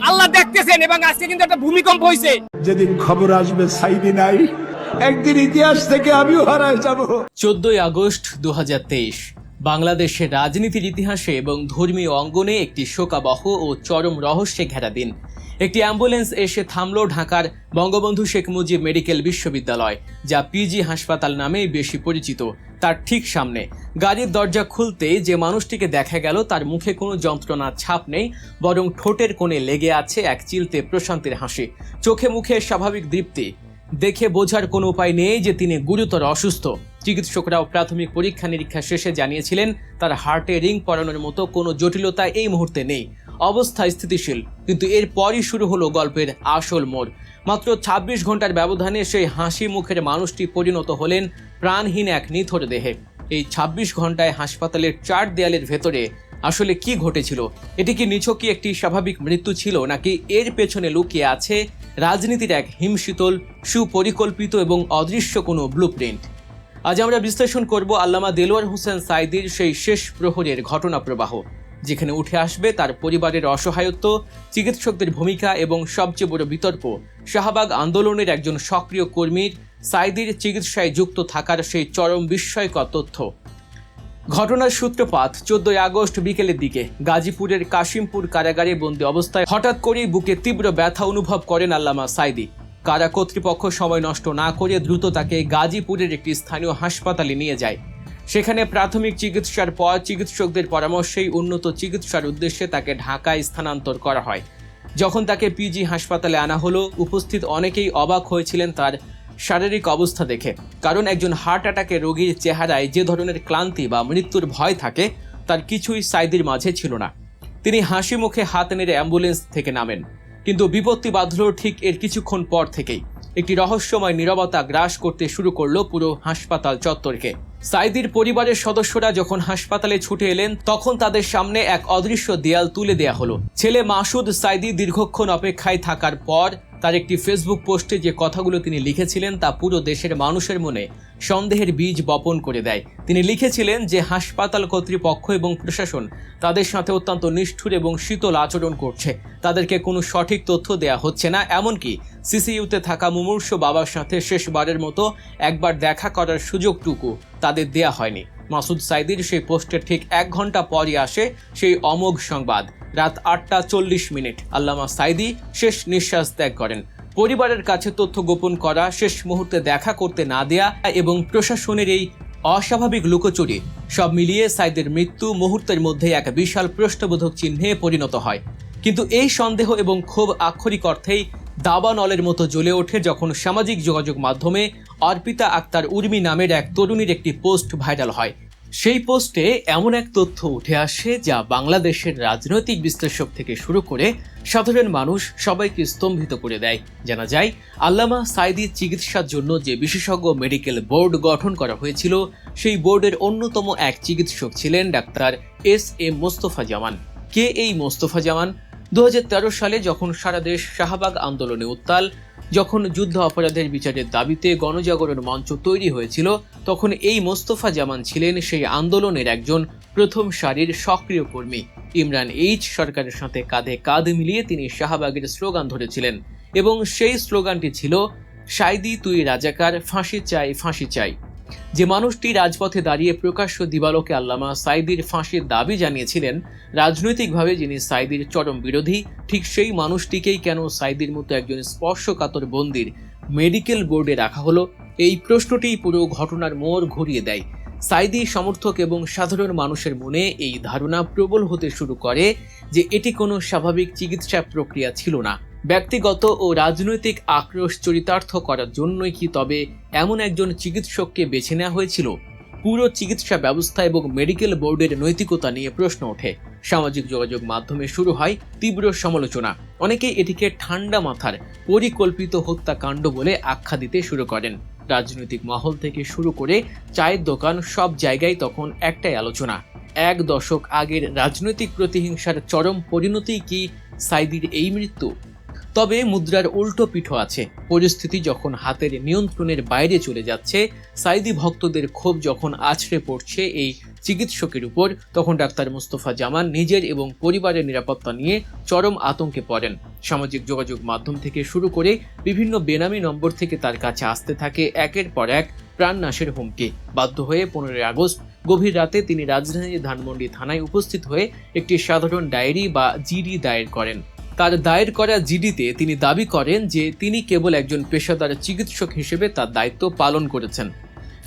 আল্লাহ দেখতেছেন এবং আজকে কিন্তু একটা ভূমিকম্প হয়েছে। যেদিন খবর আসবে সাইদি নাই, একদিন ইতিহাস থেকে আমিও হারায় যাব। 14ই আগস্ট 2023 বাংলাদেশের রাজনীতির ইতিহাসে এবং ধর্মীয় অঙ্গনে একটি শোকাবহ ও চরম রহস্যে ঘেরা দিন। একটি অ্যাম্বুলেন্স এসে থামল ঢাকার বঙ্গবন্ধু শেখ মুজিব মেডিকেল বিশ্ববিদ্যালয়, যা পিজি হাসপাতাল নামেই বেশি পরিচিত। তার ঠিক সামনে গাড়ির দরজা খুলতে যে মানুষটিকে দেখা গেল, তার মুখে কোনো যন্ত্রণার ছাপ নেই, বরং ঠোঁটের কোণে লেগে আছে এক চিলতে প্রশান্তির হাসি, চোখে মুখে স্বাভাবিক দীপ্তি। দেখে বোঝার কোনো উপায় নেই যে তিনি গুরুতর অসুস্থ। চিকিৎসকরাও প্রাথমিক পরীক্ষা নিরীক্ষা শেষে জানিয়েছিলেন তার হার্টে রিং পরানোর মতো কোনো জটিলতা এই মুহূর্তে নেই, অবস্থা স্থিতিশীল। কিন্তু এরপরই শুরু হলো গল্পের আসল মোড়। মাত্র 26 ঘন্টার ব্যবধানে সেই হাসি মুখের মানুষটি পরিণত হলেন প্রাণহীন এক নিথর দেহে। এই 26 ঘন্টায় হাসপাতালের 4 দেয়ালের ভেতরে আসলে কি ঘটেছিল? এটি কি নিছকই একটি স্বাভাবিক মৃত্যু ছিল, নাকি এর পেছনে লুকিয়ে আছে রাজনীতির এক হিমশীতল, সুপরিকল্পিত এবং অদৃশ্য কোনো ব্লুপ্রিন্ট? আজ আমরা বিশ্লেষণ করব আল্লামা দেলোয়ার হোসেন সাঈদীর সেই শেষ প্রহরের ঘটনা প্রবাহ, যেখানে উঠে আসবে তার পরিবারের অসহায়ত্ব, চিকিৎসকদের ভূমিকা এবং সবচেয়ে বড় বিতর্ক, শাহবাগ আন্দোলনের একজন সক্রিয় কর্মীর সাঈদীর চিকিৎসায় যুক্ত থাকার সেই চরম বিস্ময়কর তথ্য। ঘটনার সূত্রপাত 14ই আগস্ট বিকেলের দিকে গাজীপুরের কাশিমপুর কারাগারে বন্দী অবস্থায় হঠাৎ করেই বুকে তীব্র ব্যথা অনুভব করেন আল্লামা সাঈদী। কারা কর্তৃপক্ষ সময় নষ্ট না করে দ্রুত তাকে গাজীপুরের একটি স্থানীয় হাসপাতালে নিয়ে যায়। সেখানে প্রাথমিক চিকিৎসার পর চিকিৎসকদের পরামর্শেই উন্নত চিকিৎসার উদ্দেশ্যে তাকে ঢাকায় স্থানান্তর করা হয়। যখন তাকে পিজি হাসপাতালে আনা হলো, উপস্থিত অনেকেই অবাক হয়েছিলেন তার শারীরিক অবস্থা দেখে। কারণ একজন হার্ট অ্যাটাকের রোগীর চেহারায় যে ধরনের ক্লান্তি বা মৃত্যুর ভয় থাকে, তার কিছুই সাঈদীর মাঝে ছিল না। তিনি হাসি মুখে হাত নেড়ে অ্যাম্বুলেন্স থেকে নামেন। কিন্তু বিপত্তি বাঁধল ঠিক এর কিছুক্ষণ পর থেকেই। একটি রহস্যময় নীরবতা গ্রাস করতে শুরু করলো পুরো হাসপাতাল চত্বরকে। সাঈদীর পরিবারের সদস্যরা যখন হাসপাতালে ছুটে এলেন, তখন তাদের সামনে এক অদৃশ্য দেয়াল তুলে দেয়া হলো। ছেলে মাসুদ সাঈদী দীর্ঘক্ষণ অপেক্ষায় থাকার পর তার একটি ফেসবুক পোস্টে যে কথাগুলো তিনি লিখেছিলেন, তা পুরো দেশের মানুষের মনে সন্দেহের বীজ বপন করে দেয়। তিনি লিখেছিলেন যে হাসপাতাল কর্তৃপক্ষ এবং প্রশাসন তাদের সাথে অত্যন্ত নিষ্ঠুর এবং শীতল আচরণ করছে। তাদেরকে কোনো সঠিক তথ্য দেয়া হচ্ছে না, এমনকি সিসিইউতে থাকা মুমূর্ষ বাবার সাথে শেষবারের মতো একবার দেখা করার সুযোগটুকু তাদের দেয়া হয়নি। মাসুদ সাঈদীর সেই পোস্টের ঠিক 1 ঘন্টা পরই আসে সেই অমোঘ সংবাদ। রাত 8:40 আল্লামা সাঈদী শেষ নিঃশ্বাস ত্যাগ করেন। পরিবারের কাছে তথ্য গোপন করা, শেষ মুহূর্তে দেখা করতে না দেয়া এবং প্রশাসনের এই অস্বাভাবিক লুকোচুরি, সব মিলিয়ে সাঈদীর মৃত্যু মুহূর্তের মধ্যে এক বিশাল প্রশ্নবোধক চিহ্নে পরিণত হয়। কিন্তু এই সন্দেহ এবং ক্ষোভ আক্ষরিক অর্থেই দাবানলের মতো জ্বলে ওঠে যখন সামাজিক যোগাযোগ মাধ্যমে অর্পিতা আক্তার উর্মি নামের এক তরুণীর একটি পোস্ট ভাইরাল হয়। সেই পোস্টে এমন এক তথ্য উঠে আসে যা বাংলাদেশের রাজনৈতিক বিশ্লেষক থেকে শুরু করে সাধারণ মানুষ সবাইকে স্তম্ভিত করে দেয়। জানা যায়, আল্লামা সাঈদীর চিকিৎসার জন্য যে বিশেষজ্ঞ মেডিকেল বোর্ড গঠন করা হয়েছিল, সেই বোর্ডের অন্যতম এক চিকিৎসক ছিলেন ডাক্তার এস.এম. মোস্তফা জামান। কে এই মোস্তফা জামান? 2013 সালে যখন সারা দেশ শাহবাগ আন্দোলনে উত্তাল, যখন যুদ্ধ অপরাধের বিচারের দাবিতে গণজাগরণ মঞ্চ তৈরি হয়েছিল, তখন এই মোস্তফা জামান ছিলেন সেই আন্দোলনের একজন প্রথম সারির সক্রিয় কর্মী। ইমরান এইচ সরকারের সাথে কাঁধে কাঁধ মিলিয়ে তিনি শাহবাগের স্লোগান ধরেছিলেন এবং সেই স্লোগানটি ছিল, সাঈদী তুই রাজাকার, ফাঁসি চাই, ফাঁসি চাই। যে মানুষটি রাজপথে দাঁড়িয়ে প্রকাশ্য দিবালোকে আল্লামা সাঈদীর ফাঁসির দাবি জানিয়েছিলেন, রাজনৈতিকভাবে যিনি সাঈদীর চরম বিরোধী, ঠিক সেই মানুষটিকেই কেন সাঈদীর মতো একজন স্পর্শকাতর বন্দীর মেডিকেল বোর্ডে রাখা হলো? এই প্রশ্নটি পুরো ঘটনার মোড় ঘুরিয়ে দেয়। সাঈদী সমর্থক এবং সাধারণ মানুষের মনে এই ধারণা প্রবল হতে শুরু করে যে এটি কোনো স্বাভাবিক চিকিৎসা প্রক্রিয়া ছিল না, ব্যক্তিগত ও রাজনৈতিক আক্রোশ চরিতার্থ করার জন্যই কি তবে এমন একজন চিকিৎসককে বেছে নেওয়া হয়েছিল? পুরো চিকিৎসা ব্যবস্থা এবং মেডিকেল বোর্ডের নৈতিকতা নিয়ে প্রশ্ন ওঠে। সামাজিক যোগাযোগ মাধ্যমে শুরু হয় তীব্র সমালোচনা। অনেকেই এটিকে ঠান্ডা মাথার পরিকল্পিত হত্যাকাণ্ড বলে আখ্যা দিতে শুরু করেন। রাজনৈতিক মহল থেকে শুরু করে চায়ের দোকান, সব জায়গায় তখন একটাই আলোচনা, 1 দশক আগের রাজনৈতিক প্রতিহিংসার চরম পরিণতি কি সাঈদীর এই মৃত্যু? তবে মুদ্রার উল্টো পিঠও আছে। পরিস্থিতি যখন হাতের নিয়ন্ত্রণের বাইরে চলে যাচ্ছে, সাঈদী ভক্তদের ক্ষোভ যখন আছড়ে পড়ছে এই চিকিৎসকের উপর, তখন ডাক্তার মোস্তফা জামান নিজের এবং পরিবারের নিরাপত্তা নিয়ে চরম আতঙ্কে পড়েন। সামাজিক যোগাযোগ মাধ্যম থেকে শুরু করে বিভিন্ন বেনামি নম্বর থেকে তার কাছে আসতে থাকে একের পর এক প্রাণনাশের হুমকি। বাধ্য হয়ে 15 আগস্ট গভীর রাতে তিনি রাজধানীর ধানমন্ডি থানায় উপস্থিত হয়ে একটি সাধারণ ডায়েরি বা জিডি দায়ের করেন। তার দায়ের করা জিডিতে তিনি দাবি করেন যে তিনি কেবল একজন পেশাদার চিকিৎসক হিসেবে তার দায়িত্ব পালন করেছেন।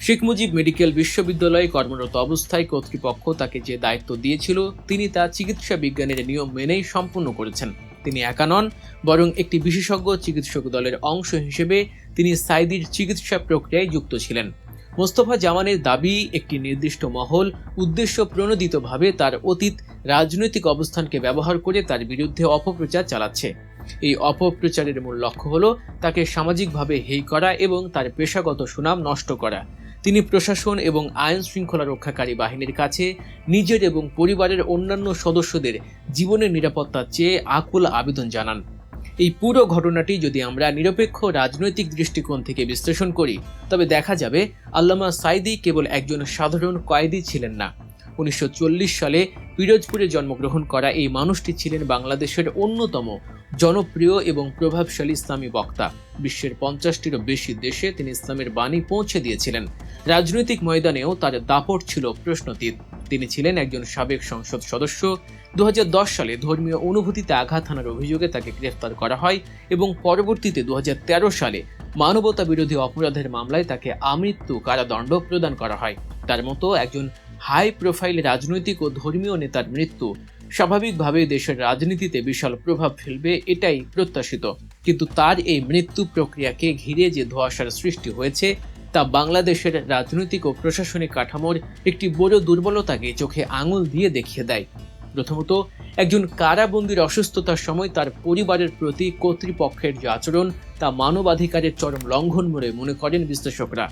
শেখ মুজিব মেডিকেল বিশ্ববিদ্যালয়ে কর্মরত অবস্থায় কর্তৃপক্ষ তাকে যে দায়িত্ব দিয়েছিল তিনি তা চিকিৎসা বিজ্ঞানের নিয়ম মেনেই সম্পূর্ণ করেছেন। তিনি একা নন, বরং একটি বিশেষজ্ঞ চিকিৎসক দলের অংশ হিসেবে তিনি সাইদির চিকিৎসা প্রক্রিয়ায় যুক্ত ছিলেন। মোস্তফা জামানের দাবি, একটি নির্দিষ্ট মহল উদ্দেশ্য প্রণোদিতভাবে তার অতীত রাজনৈতিক অবস্থানকে ব্যবহার করে তার বিরুদ্ধে অপপ্রচার চালাচ্ছে। এই অপপ্রচারের মূল লক্ষ্য হল তাকে সামাজিকভাবে হেয় করা এবং তার পেশাগত সুনাম নষ্ট করা। তিনি প্রশাসন এবং আইন শৃঙ্খলা রক্ষাকারী বাহিনীর কাছে নিজের এবং পরিবারের অন্যান্য সদস্যদের জীবনের নিরাপত্তা চেয়ে আকুল আবেদন জানান। এই পুরো ঘটনাটি যদি আমরা নিরপেক্ষ রাজনৈতিক দৃষ্টিকোণ থেকে বিশ্লেষণ করি তবে দেখা যাবে আল্লামা সাইদি কেবল একজন সাধারণ কয়েদি ছিলেন না। 1940 সালে পিরোজপুরে জন্মগ্রহণ করা এই মানুষটি ছিলেন বাংলাদেশের অন্যতম জনপ্রিয় এবং প্রভাবশালী ইসলামী বক্তা। বিশ্বের 50টিরও বেশি দেশে তিনি ইসলামের বাণী পৌঁছে দিয়েছিলেন। রাজনৈতিক ময়দানেও তার দাপট ছিল প্রশ্নতীত। তিনি ছিলেন একজন সাবেক সংসদ সদস্য। 2010 সালে ধর্মীয় অনুভূতিতে আঘাত হানার অভিযোগে তাকে গ্রেফতার করা হয় এবং পরবর্তীতে 2013 সালে মানবতা বিরোধী অপরাধের মামলায় তাকে আমৃত্যু কারাদণ্ড প্রদান করা হয়। তার মতো একজন হাই প্রোফাইল রাজনৈতিক ও ধর্মীয় নেতার মৃত্যু স্বাভাবিকভাবে দেশের রাজনীতিতে বিশাল প্রভাব ফেলবে, এটাই প্রত্যাশিত। কিন্তু তার এই মৃত্যু প্রক্রিয়াকে ঘিরে যে ধোঁয়াশার সৃষ্টি হয়েছে তা বাংলাদেশের রাজনৈতিক ও প্রশাসনিক কাঠামোর একটি বড় দুর্বলতাকে চোখে আঙুল দিয়ে দেখিয়ে দেয়। প্রথমত, একজন কারাবন্দীর অসুস্থতার সময় তার পরিবারের প্রতি কর্তৃপক্ষের যে আচরণ তা মানবাধিকারের চরম লঙ্ঘন বলে মনে করেন বিশ্লেষকরা।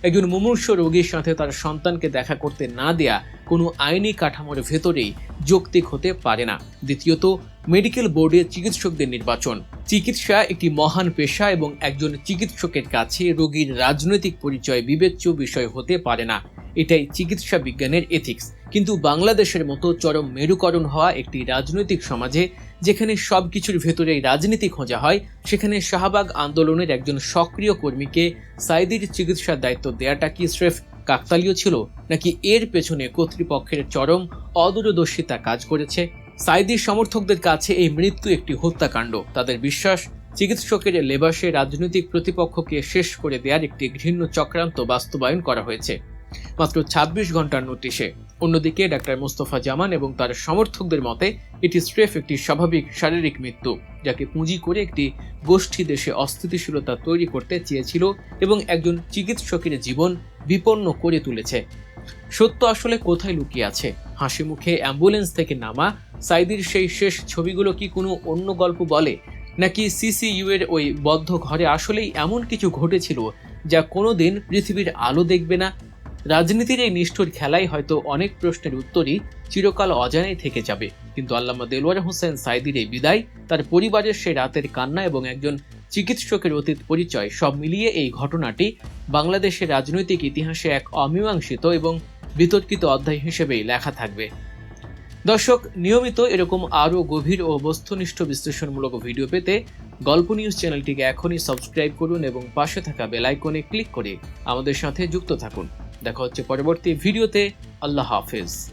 একজন মুমূর্ষু রোগীর সাথে তার সন্তানকে দেখা করতে না দেয়া কোনো আইনি কাঠামোর ভেতরেই যৌক্তিক হতে পারে না। দ্বিতীয়ত, মেডিকেল বোর্ডে চিকিৎসকদের নির্বাচন। চিকিৎসা একটি মহান পেশা এবং একজন চিকিৎসকের কাছে রোগীর রাজনৈতিক পরিচয় বিবেচ্য বিষয় হতে পারে না। এটাই চিকিৎসা বিজ্ঞানের এথিক্স। কিন্তু বাংলাদেশের মতো চরম মেরুকরণ হওয়া একটি রাজনৈতিক সমাজে যেখানে সবকিছুর ভেতরেই রাজনীতি খোঁজা হয়, সেখানে শাহবাগ আন্দোলনের একজন সক্রিয় কর্মীকে সাইদির চিকিৎসার দায়িত্ব দেয়াটা কি স্রেফ কাকতালীয় ছিল, নাকি এর পেছনে কর্তৃপক্ষের চরম অদূরদর্শিতা কাজ করেছে? সাইদির সমর্থকদের কাছে এই মৃত্যু একটি হত্যাকাণ্ড। তাদের বিশ্বাস, চিকিৎসকের লেবাসে রাজনৈতিক প্রতিপক্ষকে শেষ করে দেওয়ার একটি ঘৃণ্য চক্রান্ত বাস্তবায়ন করা হয়েছে মাত্র 26 ঘন্টার নোটিশে। অন্যদিকে ডাক্তার মোস্তফা জামান এবং তার সমর্থকদের মতে এটি স্রেফ একটি স্বাভাবিক শারীরিক মৃত্যু, যাকে পুঁজি করে একটি গোষ্ঠী দেশে অস্থিতিশীলতা তৈরি করতে চেয়েছিল এবং একজন চিকিৎসকের জীবন বিপন্ন করে তুলেছে। সত্য আসলে কোথায় লুকিয়ে আছে? হাসি মুখে অ্যাম্বুলেন্স থেকে নামা সাইদির সেই শেষ ছবিগুলো কি কোনো অন্য গল্প বলে, নাকি সিসিইউ এর ওই বদ্ধ ঘরে আসলেই এমন কিছু ঘটেছিল যা কোনোদিন পৃথিবীর আলো দেখবে না? রাজনীতির এই নিষ্ঠুর খেলায় হয়তো অনেক প্রশ্নের উত্তরই চিরকাল অজানাই থেকে যাবে। কিন্তু আল্লামা দেলোয়ার হোসেন সাইদির এই বিদায়, তার পরিবারের সেই রাতের কান্না এবং একজন চিকিৎসকের অতীত পরিচয়, সব মিলিয়ে এই ঘটনাটি বাংলাদেশের রাজনৈতিক ইতিহাসে এক অমীমাংসিত এবং বিতর্কিত অধ্যায় হিসেবেই লেখা থাকবে। দর্শক, নিয়মিত এরকম আরও গভীর ও বস্তুনিষ্ঠ বিশ্লেষণমূলক ভিডিও পেতে গল্প নিউজ চ্যানেলটিকে এখনই সাবস্ক্রাইব করুন এবং পাশে থাকা বেল আইকনে ক্লিক করে আমাদের সাথে যুক্ত থাকুন। দেখা হচ্ছে পরবর্তী ভিডিওতে। আল্লাহ হাফেজ।